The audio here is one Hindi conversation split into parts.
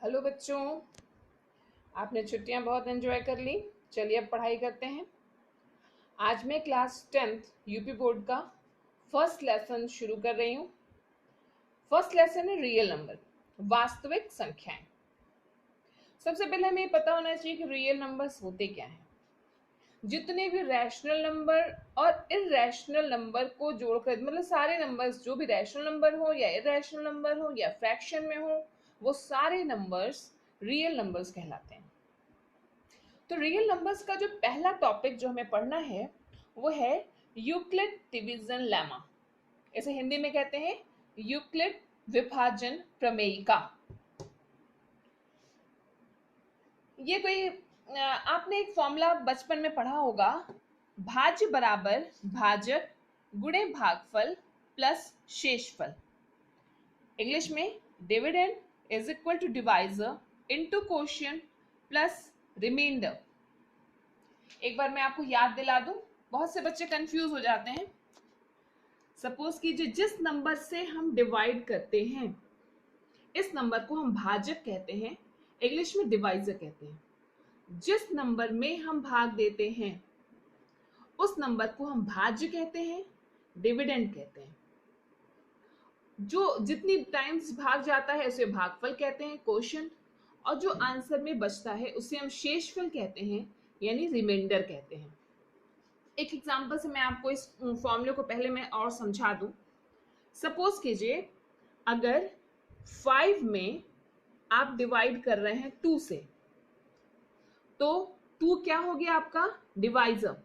हेलो बच्चों, आपने छुट्टियां बहुत एंजॉय कर ली। चलिए अब पढ़ाई करते हैं। आज मैं क्लास 10th यूपी बोर्ड का फर्स्ट लेसन शुरू कर रही हूँ। फर्स्ट लेसन है रियल नंबर, वास्तविक संख्याएं। सबसे पहले हमें पता होना चाहिए कि रियल नंबर्स होते क्या हैं। जितने भी रैशनल नंबर और इरैशनल नंबर को जोड़कर, मतलब सारे नंबर्स जो भी रैशनल नंबर हो या इरैशनल नंबर हो या फ्रैक्शन में हो, वो सारे नंबर्स रियल नंबर्स कहलाते हैं। तो रियल नंबर्स का जो पहला टॉपिक जो हमें पढ़ना है वो है यूक्लिड डिवीजन लेमा। इसे हिंदी में कहते हैं यूक्लिड विभाजन प्रमेयिका। ये कोई आपने एक फॉर्मूला बचपन में पढ़ा होगा, भाज्य बराबर भाजक गुणे भागफल प्लस शेषफल। इंग्लिश में dividend is equal to divisor into quotient plus remainder. एक बार मैं आपको याद दिला दूं, बहुत से बच्चे कंफ्यूज हो जाते हैं। सपोज कीजिए जिस नंबर से हम डिवाइड करते हैं इस नंबर को हम भाजक कहते हैं, इंग्लिश में डिवाइजर कहते हैं। जिस नंबर में हम भाग देते हैं उस नंबर को हम भाज्य कहते हैं, डिविडेंड कहते हैं। जो जितनी टाइम्स भाग जाता है उसे भागफल कहते हैं, क्वोशिएंट। और जो आंसर में बचता है उसे हम शेषफल कहते हैं, यानी रिमाइंडर कहते हैं। एक एग्जांपल से मैं आपको इस फॉर्मूले को पहले मैं और समझा दूं। सपोज कीजिए अगर 5 में आप डिवाइड कर रहे हैं 2 से, तो 2 क्या हो गया आपका डिवाइजर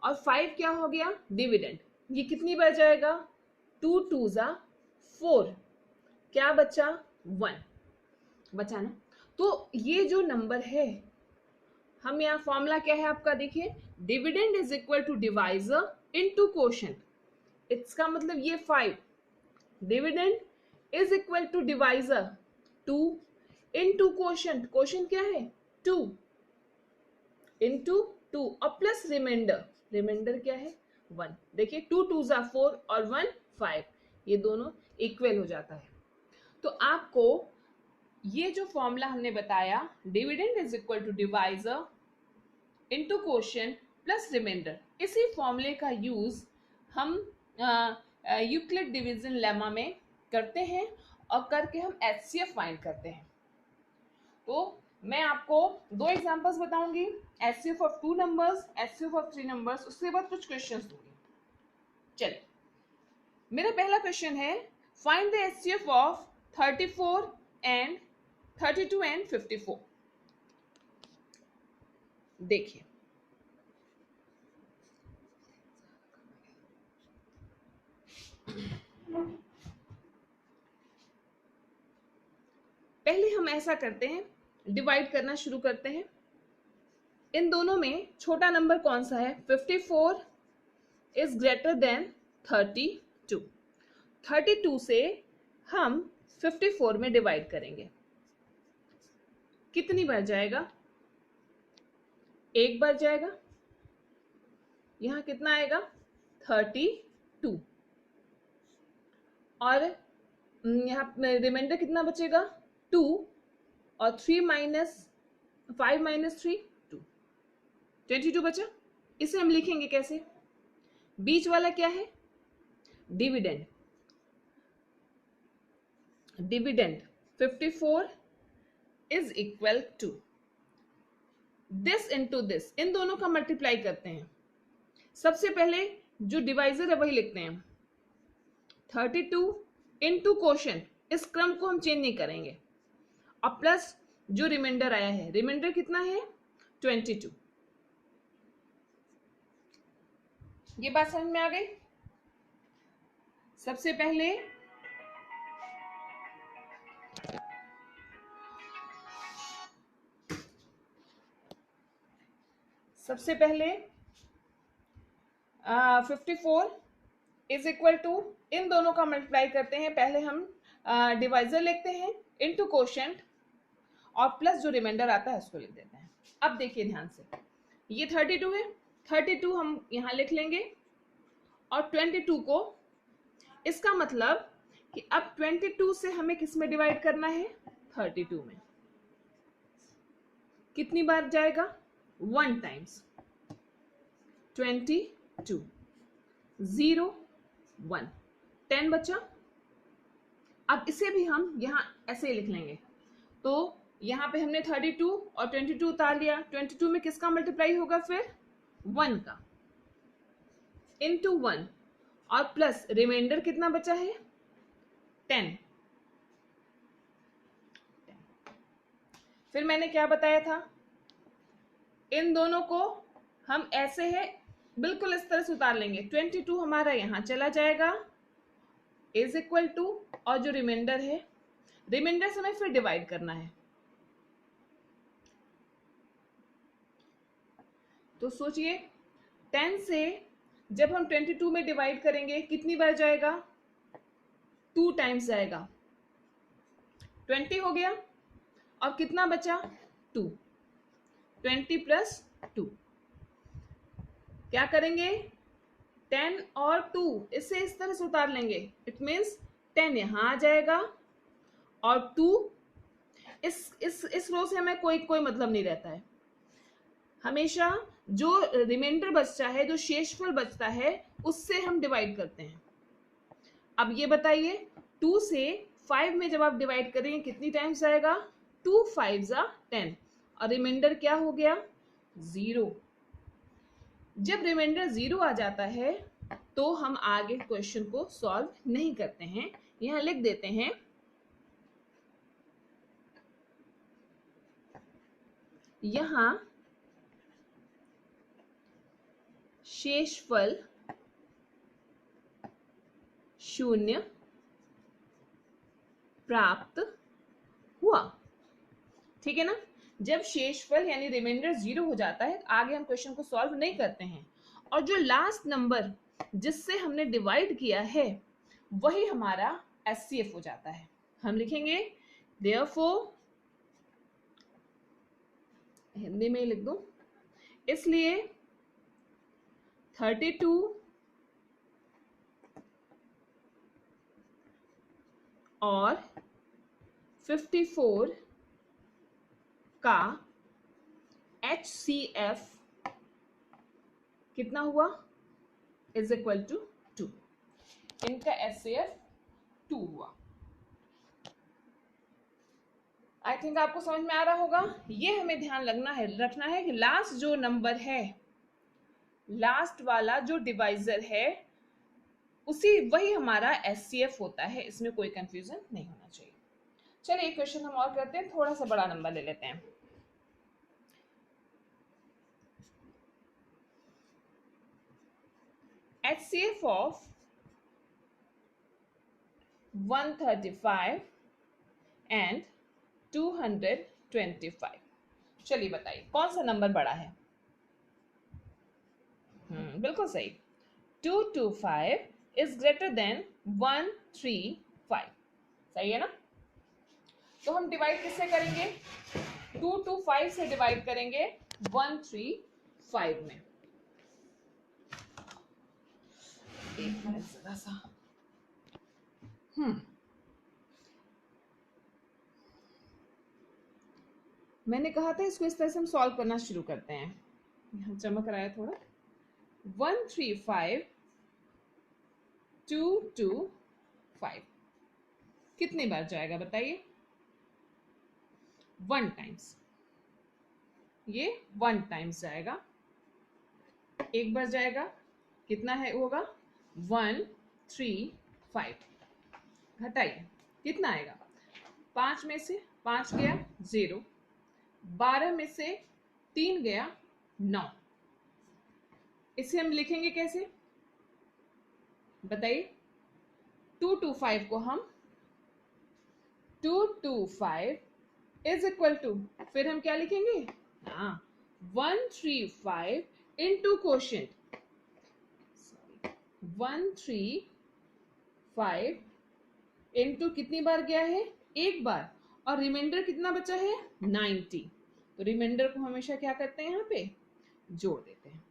और 5 क्या हो गया डिविडेंड। ये कितनी बार जाएगा, 2 2 जा 4, क्या बचा 1 बचा ना। तो ये जो नंबर है, हम यहाँ फॉर्मूला क्या है आपका, देखिए dividend is equal to divisor into quotient. इसका मतलब ये 5, dividend is equal to divisor 2 into quotient, quotient क्या है 2 इनटू 2 और प्लस रिमाइंडर, रिमाइंडर क्या है 1। देखिए 2 2 जा 4 और 1 5, ये दोनों इक्वल हो जाता है। तो आपको ये जो फॉर्मूला हमने बताया, dividend is equal to divisor into quotient plus remainder, इसी फॉर्मूले का यूज हम यूक्लिड डिवीजन लेमा में करते हैं और करके हम एचसीएफ फाइंड करते हैं। तो मैं आपको दो एग्जांपल्स बताऊंगी, HCF of 2 numbers, HCF of 3 numbers, उसके बाद कुछ क्वेश्चंस दूंगी। चलिए, मेरा पहला क्वेश्चन है find the HCF of 34 and 32 and 54। देखिए पहले हम ऐसा करते हैं, डिवाइड करना शुरू करते हैं। इन दोनों में छोटा नंबर कौन सा है, 54 इज ग्रेटर देन 32। 32 से हम 54 में डिवाइड करेंगे, कितनी बार जाएगा, एक बार जाएगा। यहां कितना आएगा 32 और यहाँ रिमाइंडर कितना बचेगा 2 और 3 माइनस 5 माइनस 3 2, 22 बचा। इसे हम लिखेंगे कैसे, बीच वाला क्या है dividend, dividend 54 is equal to this into this, इन दोनों का मल्टीप्लाई करते हैं। सबसे पहले जो डिवाइजर है वही लिखते हैं, 32 इनटू क्वोशिएंट, इस क्रम को हम चेंज नहीं करेंगे, और प्लस जो रिमाइंडर आया है, रिमाइंडर कितना है 22। ये बात समझ में आ गई। सबसे पहले सबसे पहले 54 इज इक्वल टू, इन दोनों का मल्टीप्लाई करते हैं। पहले हम डिवाइजर लिखते हैं इनटू क्वोशिएंट और प्लस जो रिमाइंडर आता है उसको लिख देते हैं। अब देखिए ध्यान से, ये 32 है, 32 हम यहां लिख लेंगे और 22 को, इसका मतलब कि अब 22 से हमें किस में डिवाइड करना है 32 में कितनी बार जाएगा? 1 टाइम्स 22, 0 1, 10 बचा। अब इसे भी हम यहाँ ऐसे ही लिख लेंगे। तो यहाँ पे हमने 32 और 22 उतार लिया। 22 में किसका मल्टीप्लाई होगा फिर? 1 का, इंटू 1 और प्लस रिमाइंडर कितना बचा है? 10। फिर मैंने क्या बताया था? इन दोनों को हम ऐसे है बिल्कुल इस तरह से उतार लेंगे। 22 हमारा यहां चला जाएगा इज इक्वल टू, और जो रिमाइंडर है, रिमाइंडर से हमें फिर डिवाइड करना है। तो सोचिए 10 से जब हम 22 में डिवाइड करेंगे कितनी बार जाएगा? 2 टाइम्स जाएगा। 20 हो गया और कितना बचा? 2। 20 प्लस 2 क्या करेंगे? 10 और 2 इसे इस तरह से उतार लेंगे। इट मीन्स 10 यहां आ जाएगा और 2 इस रो से हमें कोई मतलब नहीं रहता है। हमेशा जो रिमाइंडर बचता है, जो शेषफल बचता है, उससे हम डिवाइड करते हैं। अब ये बताइए 2 से 5 में जब आप डिवाइड करेंगे कितनी टाइम्स आएगा? 2 5 10 और रिमाइंडर क्या हो गया? 0। जब रिमाइंडर 0 आ जाता है तो हम आगे क्वेश्चन को सॉल्व नहीं करते हैं। यहां लिख देते हैं यहां शेषफल 0 प्राप्त हुआ। ठीक है ना? जब शेषफल यानी रिमाइंडर 0 हो जाता है आगे हम क्वेश्चन को सॉल्व नहीं करते हैं, और जो लास्ट नंबर जिससे हमने डिवाइड किया है वही हमारा एचसीएफ हो जाता है। हम लिखेंगे देयरफॉर, हिंदी में लिख दो, इसलिए 32 और 54 का HCF कितना हुआ? Is equal to 2। इनका HCF 2 हुआ। आई थिंक आपको समझ में आ रहा होगा। ये हमें ध्यान रखना है कि लास्ट जो नंबर है, लास्ट वाला जो डिवाइजर है, वही हमारा HCF होता है। इसमें कोई कंफ्यूजन नहीं होना चाहिए। चलिए एक क्वेश्चन हम और करते हैं, थोड़ा सा बड़ा नंबर ले लेते हैं। HCF of 135 and 225। चलिए बताइए कौन सा नंबर बड़ा है? बिल्कुल सही, 225 इज ग्रेटर देन 135। सही है ना? तो हम डिवाइड किससे करेंगे? 225 से डिवाइड करेंगे 135 में। एक मिनट जरा सा। मैंने कहा था इसको इस तरह से हम सॉल्व करना शुरू करते हैं। यहाँ चमक रहा है थोड़ा। 135 225 कितनी बार जाएगा बताइए? 1 टाइम्स। ये 1 टाइम्स जाएगा। एक बार जाएगा, कितना है होगा? 135। घटाइए कितना आएगा? 5 में से 5 गया 0, 12 में से 3 गया 9। इसे हम लिखेंगे कैसे बताइए? 225 को हम 225 इज इक्वल टू, फिर हम क्या लिखेंगे? 135 इंटू क्वोशिएंट, 135 इंटू कितनी बार गया है? एक बार, और रिमाइंडर कितना बचा है? 90। तो रिमाइंडर को हमेशा क्या करते हैं? यहाँ पे जोड़ देते हैं।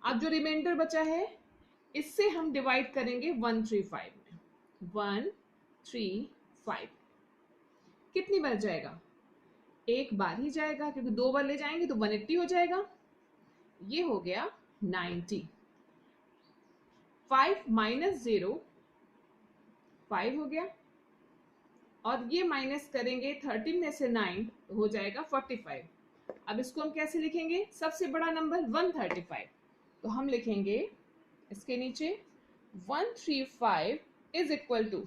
अब जो रिमाइंडर बचा है इससे हम डिवाइड करेंगे 135 में। 135 कितनी बार जाएगा? एक बार ही जाएगा, क्योंकि 2 बार ले जाएंगे तो 180 हो जाएगा। ये हो गया 90। 5 माइनस 0 5 हो गया, और ये माइनस करेंगे 13 में से 9 तो हो जाएगा 45। अब इसको हम कैसे लिखेंगे? सबसे बड़ा नंबर 135, तो हम लिखेंगे इसके नीचे 135 इज इक्वल टू,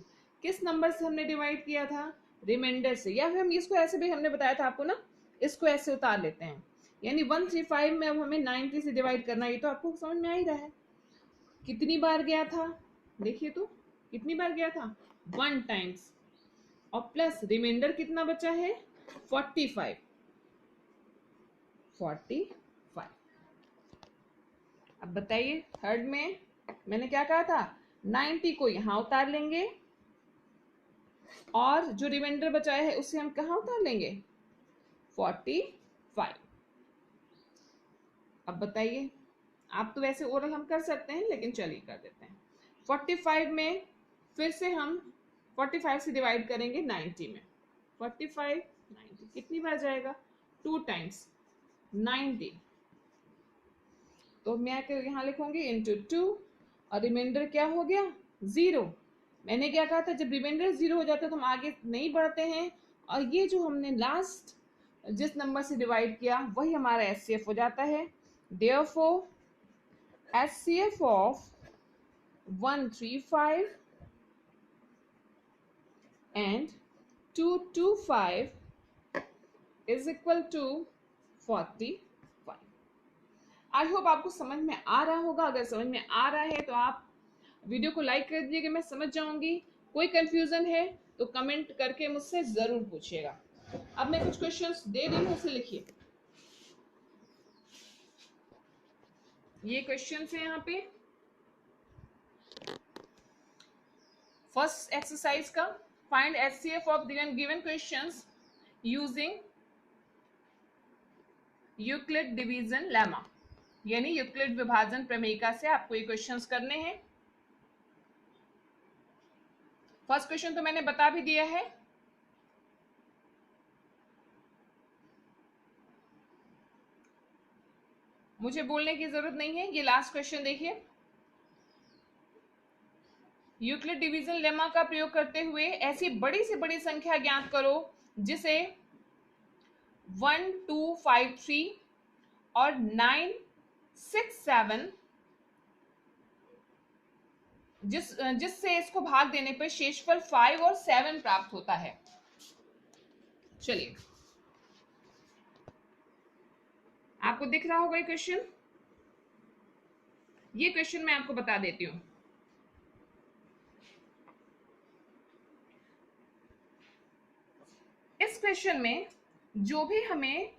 किस नंबर से हमने डिवाइड किया था? रिमाइंडर से, या फिर हम इसको ऐसे भी हमने बताया था आपको ना, इसको ऐसे उतार लेते हैं, यानी 135 में अब हमें 90 से डिवाइड करना है। ये तो आपको समझ में आ ही रहा है। कितनी बार गया था? देखिए तो कितनी बार गया था? 1 टाइम्स, और प्लस रिमाइंडर कितना बचा है? 45। अब बताइए, थर्ड में मैंने क्या कहा था? 90 को यहां उतार लेंगे, और जो रिमाइंडर बचाया है उसे हम कहां उतार लेंगे? 45। अब बताइए, आप तो वैसे ओरल हम कर सकते हैं, लेकिन चलिए कर देते हैं। 45 में फिर से हम 45 से डिवाइड करेंगे 90 में। 45 90 कितनी बार जाएगा? 2 टाइम्स 90, तो मैं यहाँ लिखूंगी इंटू 2, और रिमाइंडर क्या हो गया? 0। मैंने क्या कहा था? जब रिमाइंडर 0 हो जाता है तो हम आगे नहीं बढ़ते हैं, और ये जो हमने लास्ट जिस नंबर से डिवाइड किया वही हमारा एचसीएफ हो जाता है। Therefore HCF of 135 and 225 is equal to 45। I hope आपको समझ में आ रहा होगा। अगर समझ में आ रहा है तो आप वीडियो को लाइक कर दीजिएगा, मैं समझ जाऊंगी। कोई कंफ्यूजन है तो कमेंट करके मुझसे जरूर पूछिएगा। अब मैं कुछ क्वेश्चंस दे रही हूँ, उसे लिखिए। ये क्वेश्चंस है यहाँ पे फर्स्ट एक्सरसाइज का। Find HCF of given questions using Euclid division lemma, यानी यूक्लिड विभाजन प्रमेयिका से आपको ये क्वेश्चंस करने हैं। फर्स्ट क्वेश्चन तो मैंने बता भी दिया है। मुझे बोलने की जरूरत नहीं है। ये लास्ट क्वेश्चन देखिए। यूक्लिड डिवीजन लेमा का प्रयोग करते हुए ऐसी बड़ी से बड़ी संख्या ज्ञात करो जिसे 1 2 5 3 और 9 6 7 जिससे इसको भाग देने पर शेषफल 5 और 7 प्राप्त होता है। चलिए, आपको दिख रहा होगा ये क्वेश्चन। ये क्वेश्चन मैं आपको बता देती हूं। इस क्वेश्चन में जो भी हमें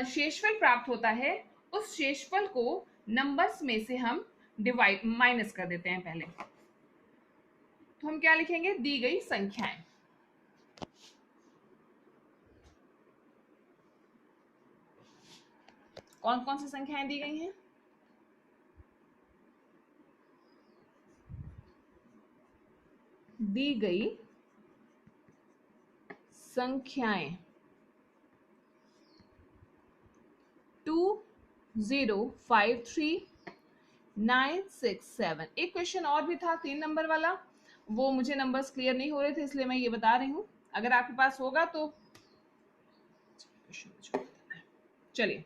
शेषफल प्राप्त होता है, उस शेषफल को नंबर्स में से हम डिवाइड माइनस कर देते हैं पहले। तो हम क्या लिखेंगे? दी गई संख्याएं। कौन कौन सी संख्याएं दी गई हैं? दी गई संख्याएं 2 0 5 3 9 6 7। एक क्वेश्चन और भी था 3 नंबर वाला, वो मुझे नंबर्स क्लियर नहीं हो रहे थे, इसलिए मैं ये बता रही हूं। अगर आपके पास होगा तो चलिए,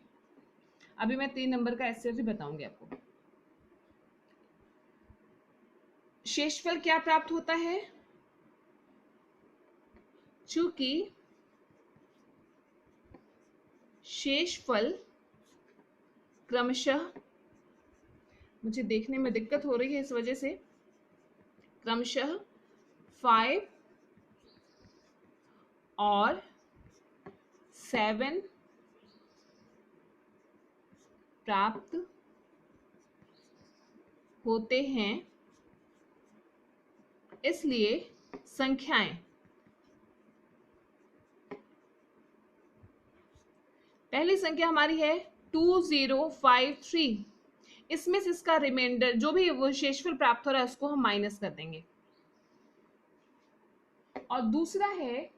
अभी मैं 3 नंबर का एसएफ भी बताऊंगी आपको। शेषफल क्या प्राप्त होता है? चूंकि शेषफल क्रमशः, मुझे देखने में दिक्कत हो रही है इस वजह से, क्रमशः 5 और 7 प्राप्त होते हैं, इसलिए संख्याएं, पहली संख्या हमारी है 2 0 5 3, इसमें से इसका रिमाइंडर जो भी वो शेषफल प्राप्त हो रहा है उसको हम माइनस कर देंगे। और दूसरा है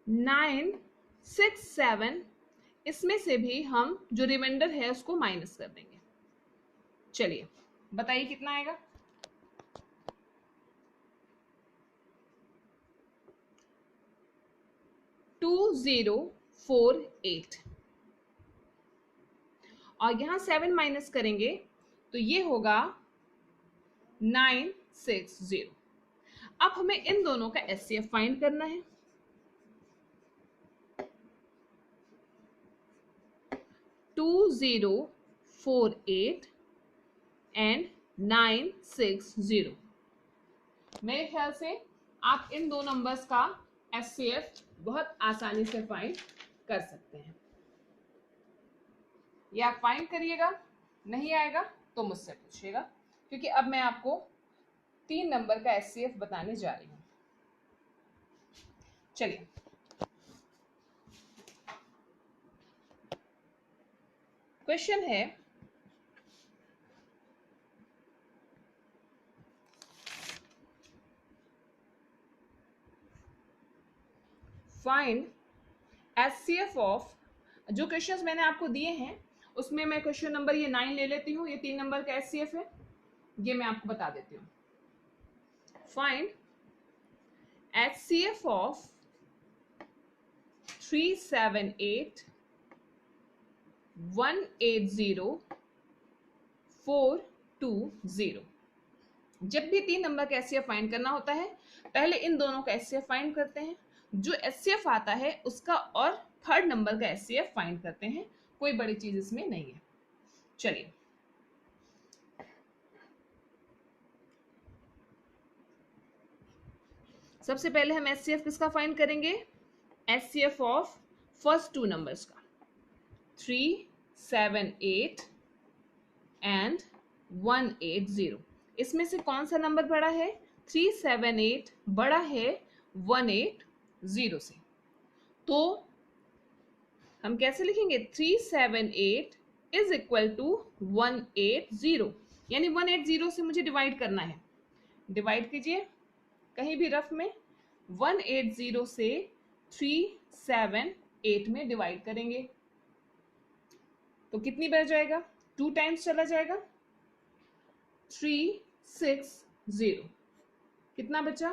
9 6 7, इसमें से भी हम जो रिमाइंडर है उसको माइनस कर देंगे। चलिए बताइए कितना आएगा। 2048, और यहां 7 माइनस करेंगे तो ये होगा 960। अब हमें इन दोनों का एचसीएफ फाइंड करना है। 2048 एंड 960। मेरे ख्याल से आप इन दो नंबर्स का एचसीएफ बहुत आसानी से फाइंड कर सकते हैं। ये आप फाइंड करिएगा, नहीं आएगा तो मुझसे पूछिएगा, क्योंकि अब मैं आपको 3 नंबर का एचसीएफ बताने जा रही हूं। चलिए क्वेश्चन है, फाइंड एचसीएफ ऑफ, जो क्वेश्चंस मैंने आपको दिए हैं उसमें मैं क्वेश्चन नंबर ये 9 ले लेती हूँ, ये 3 नंबर का एचसीएफ है, ये मैं आपको बता देती हूँ। Find HCF of 378 180 420। जब भी 3 नंबर का एचसीएफ फाइंड करना होता है पहले इन दोनों का एचसीएफ फाइंड करते हैं, जो एचसीएफ आता है उसका और थर्ड नंबर का एचसीएफ फाइंड करते हैं, कोई बड़ी चीज इसमें नहीं है। चलिए सबसे पहले हम एचसीएफ किसका फाइंड करेंगे, एचसीएफ ऑफ फर्स्ट 2 नंबर्स का, 378 एंड 180। इसमें से कौन सा नंबर बड़ा है, 378 बड़ा है 180 से, तो हम कैसे लिखेंगे, 378 इज इक्वल टू 180, यानी 180 से मुझे डिवाइड करना है। डिवाइड कीजिए कहीं भी रफ में, 180 से 378 में डिवाइड करेंगे तो कितनी बढ़ जाएगा, 2 टाइम्स चला जाएगा, 360, कितना बचा,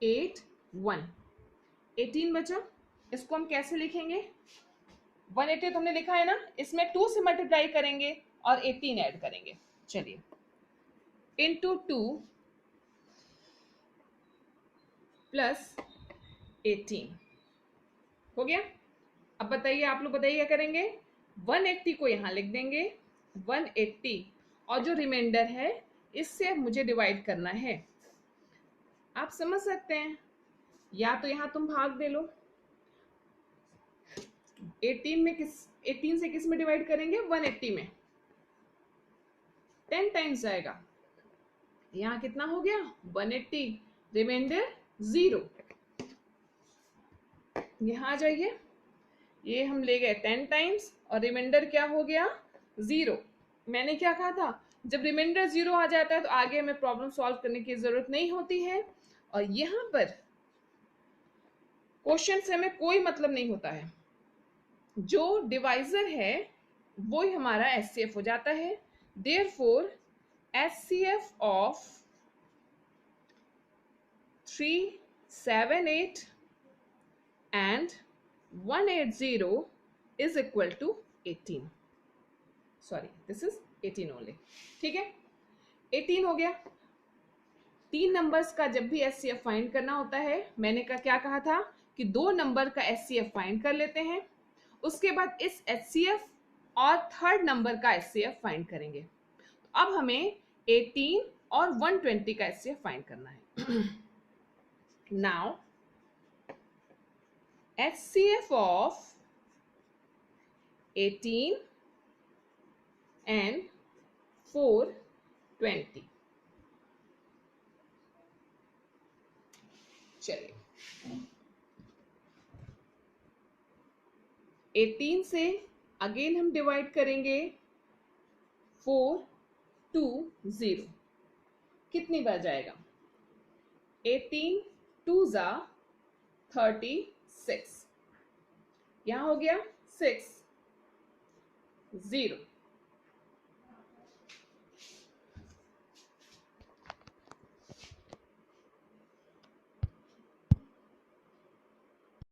18 बचा। इसको हम कैसे लिखेंगे, 180 तो हमने लिखा है ना, इसमें 2 से मल्टीप्लाई करेंगे और 18 ऐड करेंगे। चलिए इंटू 2 प्लस 18 हो गया। अब बताइए, आप लोग बताइए क्या करेंगे, 180 को यहां लिख देंगे, 180 और जो रिमाइंडर है इससे मुझे डिवाइड करना है। आप समझ सकते हैं, या तो यहां तुम भाग दे लो, 18 से किस में डिवाइड करेंगे, 180 में, 10 टाइम्स जाएगा, यहां कितना हो गया 180, रिमाइंडर 0। यहां आ जाइए, ये हम ले गए 10 टाइम्स और रिमाइंडर क्या हो गया 0। मैंने क्या कहा था, जब रिमाइंडर 0 आ जाता है तो आगे हमें प्रॉब्लम सॉल्व करने की जरूरत नहीं होती है, और यहां पर क्वेश्चन से हमें कोई मतलब नहीं होता है, जो डिवाइजर है वो ही हमारा एचसीएफ हो जाता है। Therefore HCF of 378 and 180 is equal to 18, sorry this is 18 only, ठीक है 18 हो गया। 3 नंबर्स का जब भी एचसीएफ फाइंड करना होता है, मैंने क्या कहा था कि 2 नंबर का एचसीएफ फाइंड कर लेते हैं, उसके बाद इस एचसीएफ और थर्ड नंबर का एचसीएफ फाइंड करेंगे। तो अब हमें 18 और 120 का एचसीएफ फाइंड करना है। Now HCF of 18 and 420। चलिए 18 से अगेन हम डिवाइड करेंगे 420, कितनी बार जाएगा, 18 2 जा 36, यहां हो गया 6 0